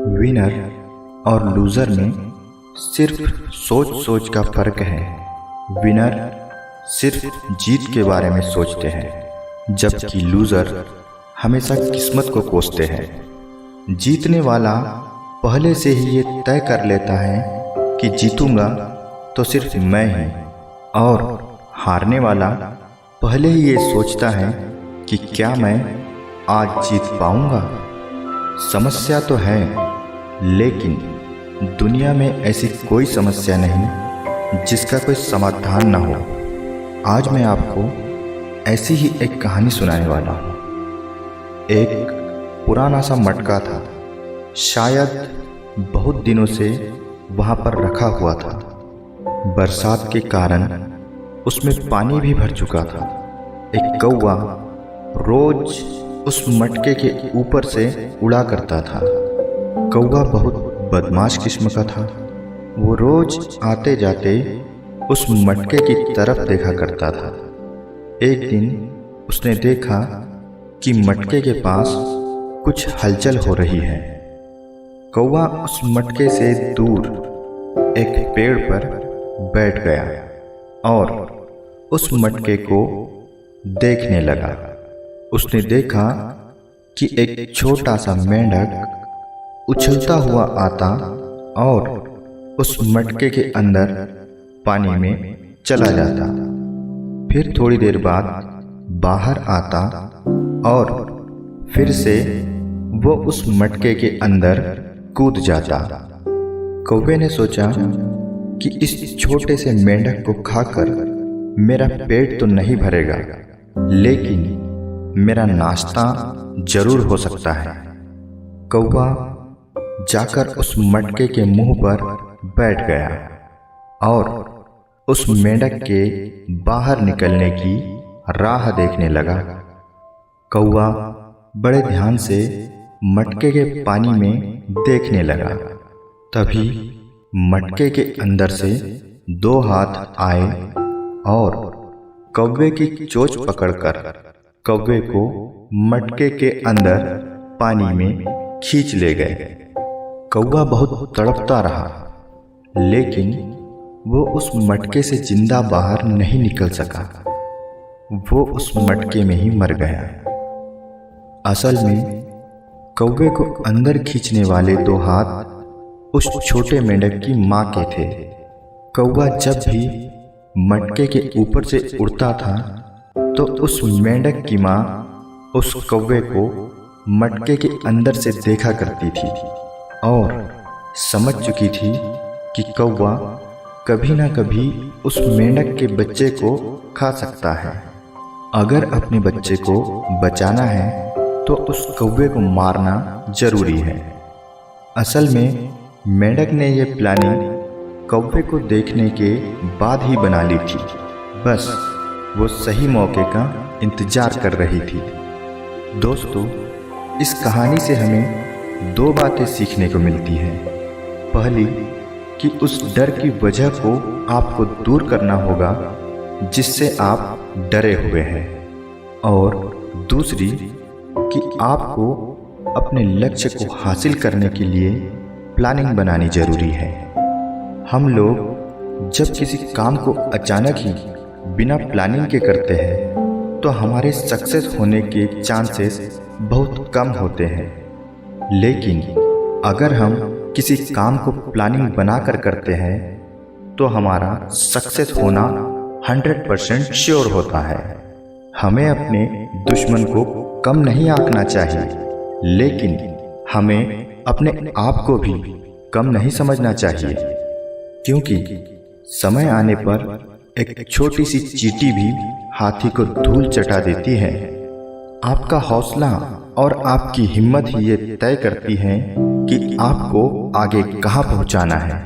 Winner और loser में सिर्फ सोच सोच का फर्क है। विनर सिर्फ जीत के बारे में सोचते हैं, जबकि लूज़र हमेशा किस्मत को कोसते हैं। जीतने वाला पहले से ही ये तय कर लेता है कि जीतूंगा तो सिर्फ मैं ही, और हारने वाला पहले ही ये सोचता है कि क्या मैं आज जीत पाऊंगा। समस्या तो है, लेकिन दुनिया में ऐसी कोई समस्या नहीं जिसका कोई समाधान ना हो। आज मैं आपको ऐसी ही एक कहानी सुनाने वाला हूँ। एक पुराना सा मटका था, शायद बहुत दिनों से वहाँ पर रखा हुआ था। बरसात के कारण उसमें पानी भी भर चुका था। एक कौवा रोज उस मटके के ऊपर से उड़ा करता था। कौवा बहुत बदमाश किस्म का था। वो रोज आते जाते उस मटके की तरफ देखा करता था। एक दिन उसने देखा कि मटके के पास कुछ हलचल हो रही है। कौवा उस मटके से दूर एक पेड़ पर बैठ गया और उस मटके को देखने लगा। उसने देखा कि एक छोटा सा मेंढक उछलता हुआ आता और उस मटके के अंदर पानी में चला जाता। फिर थोड़ी देर बाद बाहर आता और फिर से वो उस मटके के अंदर कूद जाता। कौवे ने सोचा कि इस छोटे से मेंढक को खाकर मेरा पेट तो नहीं भरेगा, लेकिन मेरा नाश्ता जरूर हो सकता है। कौवा जाकर उस मटके के मुंह पर बैठ गया और उस मेंढक के बाहर निकलने की राह देखने लगा। कौवा बड़े ध्यान से मटके के पानी में देखने लगा। तभी मटके के अंदर से दो हाथ आए और कौवे की चोंच पकड़कर कौवे को मटके के अंदर पानी में खींच ले गए। कौवा बहुत तड़पता रहा, लेकिन वो उस मटके से जिंदा बाहर नहीं निकल सका। वो उस मटके में ही मर गया। असल में कौवे को अंदर खींचने वाले दो हाथ उस छोटे मेंढक की माँ के थे। कौवा जब भी मटके के ऊपर से उड़ता था तो उस मेंढक की माँ उस कौवे को मटके के अंदर से देखा करती थी और समझ चुकी थी कि कौवा कभी ना कभी उस मेंढक के बच्चे को खा सकता है। अगर अपने बच्चे को बचाना है तो उस कौवे को मारना जरूरी है। असल में मेंढक ने यह प्लानिंग कौवे को देखने के बाद ही बना ली थी। बस वो सही मौके का इंतजार कर रही थी। दोस्तों, इस कहानी से हमें दो बातें सीखने को मिलती हैं। पहली कि उस डर की वजह को आपको दूर करना होगा जिससे आप डरे हुए हैं, और दूसरी कि आपको अपने लक्ष्य को हासिल करने के लिए प्लानिंग बनानी जरूरी है। हम लोग जब किसी काम को अचानक ही बिना प्लानिंग के करते हैं तो हमारे सक्सेस होने के चांसेस बहुत कम होते हैं, लेकिन अगर हम किसी काम को प्लानिंग बनाकर करते हैं तो हमारा सक्सेस होना 100% श्योर होता है। हमें अपने दुश्मन को कम नहीं आंकना चाहिए, लेकिन हमें अपने आप को भी कम नहीं समझना चाहिए, क्योंकि समय आने पर एक छोटी सी चींटी भी हाथी को धूल चटा देती है। आपका हौसला और आपकी हिम्मत ही ये तय करती है कि आपको आगे कहाँ पहुँचाना है।